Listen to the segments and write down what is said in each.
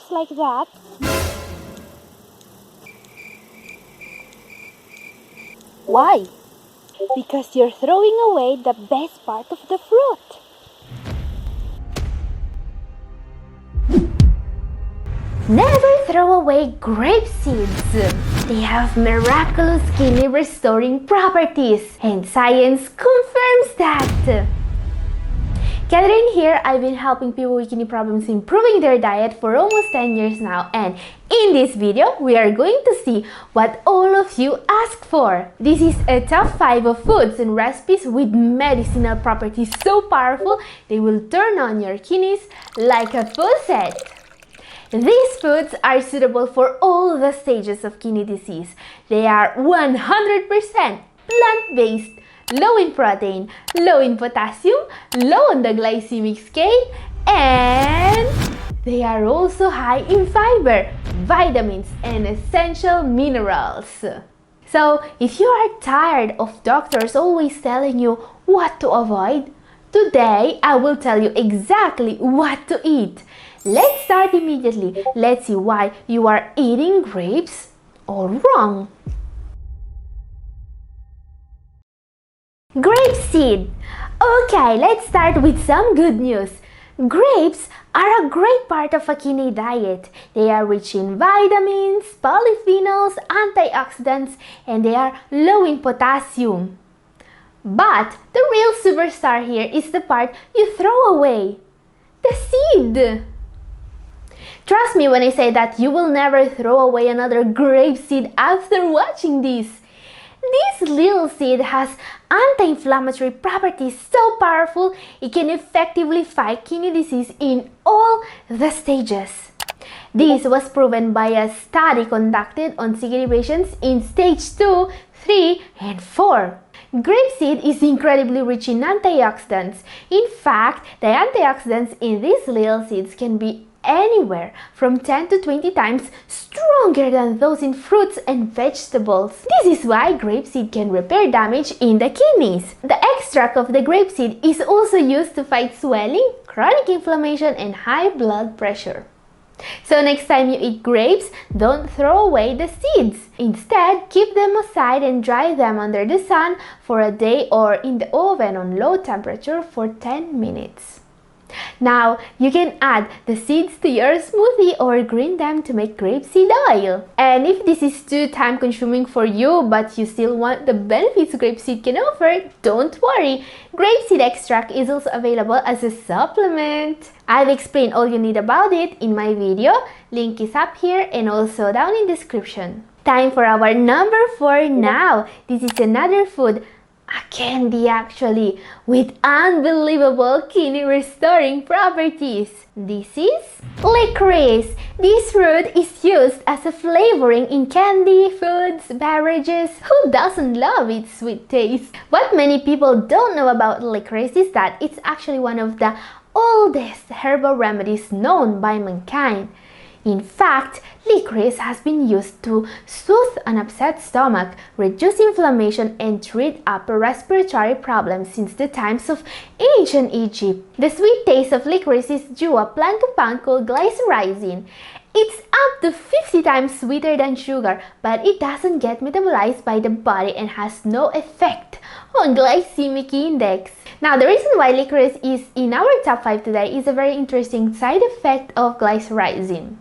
just like that. Why? Because you're throwing away the best part of the fruit. Never throw away grape seeds. They have miraculous kidney restoring properties, and science confirms that. Catherine here, I've been helping people with kidney problems improving their diet for almost 10 years now, and in this video, we are going to see what all of you asked for. This is a top 5 of foods and recipes with medicinal properties so powerful they will turn on your kidneys like a faucet. These foods are suitable for all the stages of kidney disease. They are 100% plant-based, low in protein, low in potassium, low on the glycemic scale, and they are also high in fiber, vitamins, and essential minerals. So, if you are tired of doctors always telling you what to avoid, today I will tell you exactly what to eat. Let's start immediately. Let's see why you are eating grapes all wrong. Grapeseed. Okay, let's start with some good news. Grapes are a great part of a kidney diet. They are rich in vitamins, polyphenols, antioxidants, and they are low in potassium. But the real superstar here is the part you throw away, the seed. Trust me when I say that you will never throw away another grape seed after watching this. This little seed has anti-inflammatory properties so powerful it can effectively fight kidney disease in all the stages. This was proven by a study conducted on CKD patients in stage 2, 3, and 4. Grapeseed is incredibly rich in antioxidants. In fact, the antioxidants in these little seeds can be anywhere from 10 to 20 times stronger than those in fruits and vegetables. This is why grapeseed can repair damage in the kidneys. The extract of the grapeseed is also used to fight swelling, chronic inflammation, and high blood pressure. So next time you eat grapes, don't throw away the seeds. Instead, keep them aside and dry them under the sun for a day or in the oven on low temperature for 10 minutes. Now, you can add the seeds to your smoothie or grind them to make grapeseed oil. And if this is too time consuming for you but you still want the benefits grapeseed can offer, don't worry. Grapeseed extract is also available as a supplement. I've explained all you need about it in my video. Link is up here and also down in description. Time for our number 4 now. This is another food, a candy actually, with unbelievable kidney restoring properties. This is licorice. This fruit is used as a flavoring in candy, foods, beverages. Who doesn't love its sweet taste? What many people don't know about licorice is that it's actually one of the oldest herbal remedies known by mankind. In fact, licorice has been used to soothe an upset stomach, reduce inflammation, and treat upper respiratory problems since the times of ancient Egypt. The sweet taste of licorice is due to a plant compound called glycyrrhizin. It's up to 50 times sweeter than sugar, but it doesn't get metabolized by the body and has no effect on glycemic index. Now, the reason why licorice is in our top 5 today is a very interesting side effect of glycyrrhizin.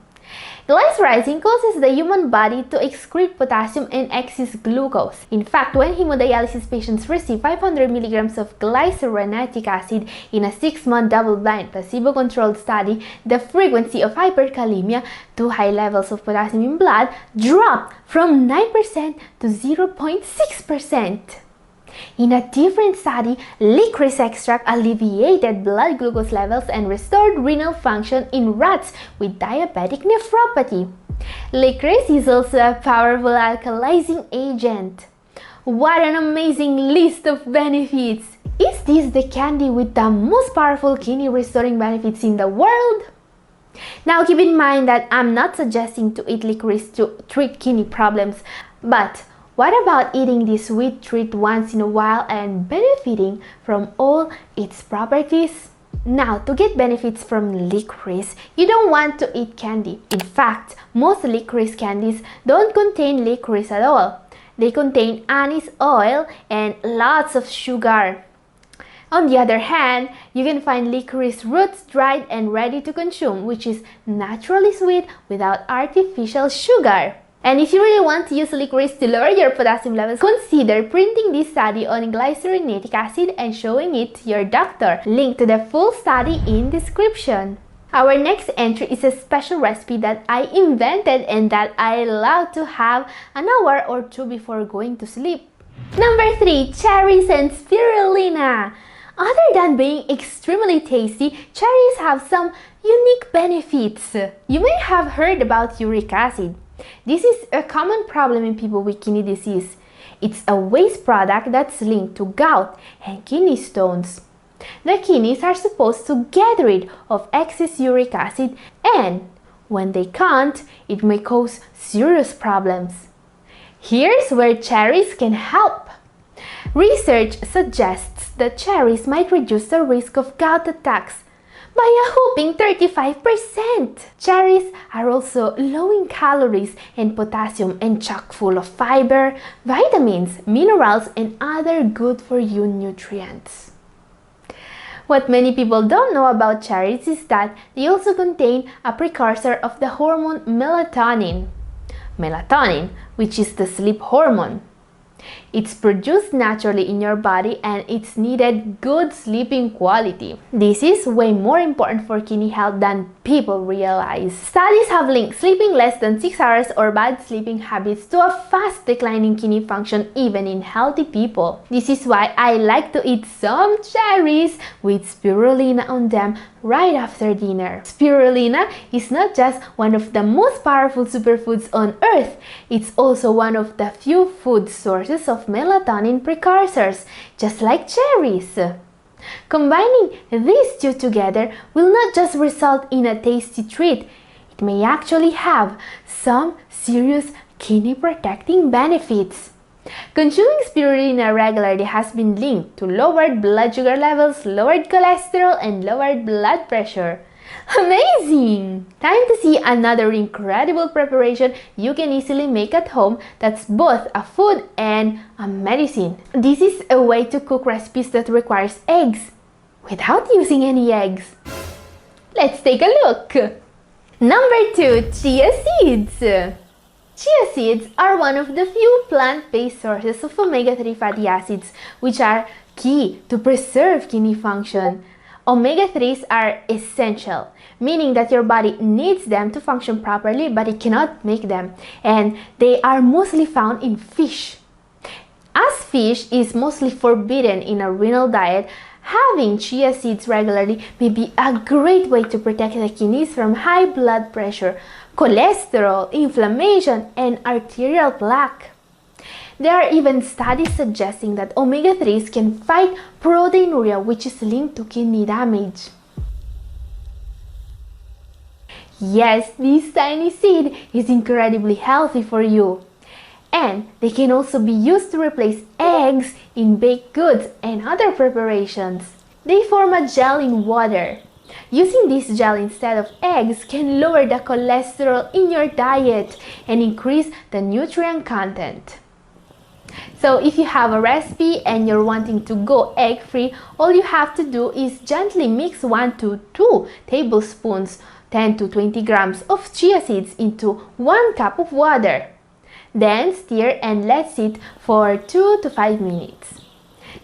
Glycyrrhizin causes the human body to excrete potassium and excess glucose. In fact, when hemodialysis patients receive 500 milligrams of glycyrrhenetic acid in a 6-month double-blind placebo-controlled study, the frequency of hyperkalemia, too high levels of potassium in blood, dropped from 9% to 0.6%. In a different study, licorice extract alleviated blood glucose levels and restored renal function in rats with diabetic nephropathy. Licorice is also a powerful alkalizing agent. What an amazing list of benefits! Is this the candy with the most powerful kidney restoring benefits in the world? Now keep in mind that I'm not suggesting to eat licorice to treat kidney problems, but what about eating this sweet treat once in a while and benefiting from all its properties? Now, to get benefits from licorice, you don't want to eat candy. In fact, most licorice candies don't contain licorice at all. They contain anise oil and lots of sugar. On the other hand, you can find licorice roots dried and ready to consume, which is naturally sweet without artificial sugar. And if you really want to use licorice to lower your potassium levels, consider printing this study on glycerinatic acid and showing it to your doctor. Link to the full study in description. Our next entry is a special recipe that I invented and that I love to have an hour or two before going to sleep. Number 3. Cherries and spirulina. Other than being extremely tasty, cherries have some unique benefits. You may have heard about uric acid. This is a common problem in people with kidney disease. It's a waste product that's linked to gout and kidney stones. The kidneys are supposed to get rid of excess uric acid, and when they can't, it may cause serious problems. Here's where cherries can help. Research suggests that cherries might reduce the risk of gout attacks by a whopping 35%. Cherries are also low in calories and potassium and chock full of fiber, vitamins, minerals, and other good-for-you nutrients. What many people don't know about cherries is that they also contain a precursor of the hormone melatonin. Melatonin, which is the sleep hormone. It's produced naturally in your body and it's needed good sleeping quality. This is way more important for kidney health than people realize. Studies have linked sleeping less than 6 hours or bad sleeping habits to a fast decline in kidney function even in healthy people. This is why I like to eat some cherries with spirulina on them right after dinner. Spirulina is not just one of the most powerful superfoods on earth, it's also one of the few food sources of melatonin precursors, just like cherries. Combining these two together will not just result in a tasty treat, it may actually have some serious kidney protecting benefits. Consuming spirulina regularly has been linked to lowered blood sugar levels, lowered cholesterol, and lowered blood pressure. Amazing! Time to see another incredible preparation you can easily make at home that's both a food and a medicine. This is a way to cook recipes that requires eggs without using any eggs. Let's take a look! Number 2. Chia seeds. Chia seeds are one of the few plant-based sources of omega-3 fatty acids, which are key to preserve kidney function. Omega-3s are essential, meaning that your body needs them to function properly, but it cannot make them, and they are mostly found in fish. As fish is mostly forbidden in a renal diet, having chia seeds regularly may be a great way to protect the kidneys from high blood pressure, cholesterol, inflammation, and arterial plaque. There are even studies suggesting that omega-3s can fight proteinuria, which is linked to kidney damage. Yes, this tiny seed is incredibly healthy for you. And they can also be used to replace eggs in baked goods and other preparations. They form a gel in water. Using this gel instead of eggs can lower the cholesterol in your diet and increase the nutrient content. So if you have a recipe and you're wanting to go egg-free, all you have to do is gently mix 1 to 2 tablespoons, 10 to 20 grams of chia seeds into 1 cup of water. Then stir and let sit for 2 to 5 minutes.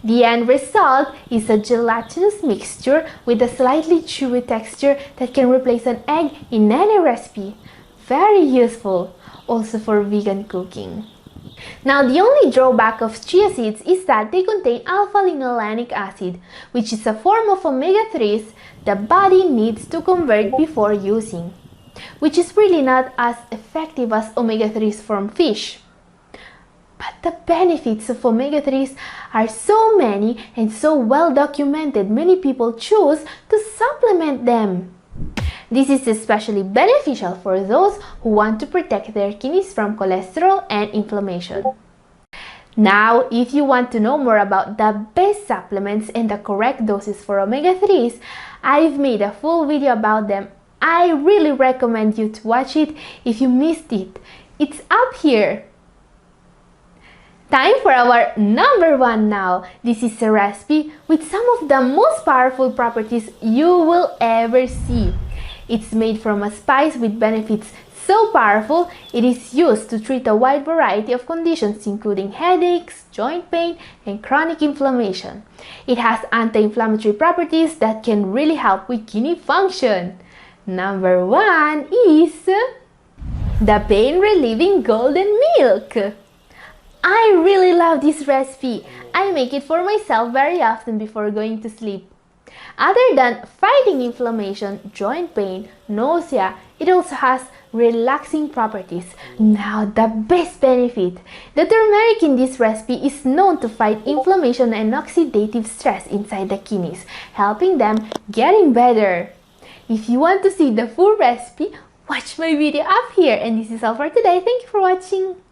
The end result is a gelatinous mixture with a slightly chewy texture that can replace an egg in any recipe. Very useful, also for vegan cooking. Now, the only drawback of chia seeds is that they contain alpha-linolenic acid, which is a form of omega-3s the body needs to convert before using, which is really not as effective as omega-3s from fish. But the benefits of omega-3s are so many and so well documented, many people choose to supplement them. This is especially beneficial for those who want to protect their kidneys from cholesterol and inflammation. Now, if you want to know more about the best supplements and the correct doses for omega-3s, I've made a full video about them. I really recommend you to watch it if you missed it. It's up here. Time for our number 1 now. This is a recipe with some of the most powerful properties you will ever see. It's made from a spice with benefits so powerful, it is used to treat a wide variety of conditions including headaches, joint pain, and chronic inflammation. It has anti-inflammatory properties that can really help with kidney function. Number 1 is the pain-relieving golden milk. I really love this recipe. I make it for myself very often before going to sleep. Other than fighting inflammation, joint pain, nausea, it also has relaxing properties. Now, the best benefit. The turmeric in this recipe is known to fight inflammation and oxidative stress inside the kidneys, helping them getting better. If you want to see the full recipe, watch my video up here. And this is all for today. Thank you for watching.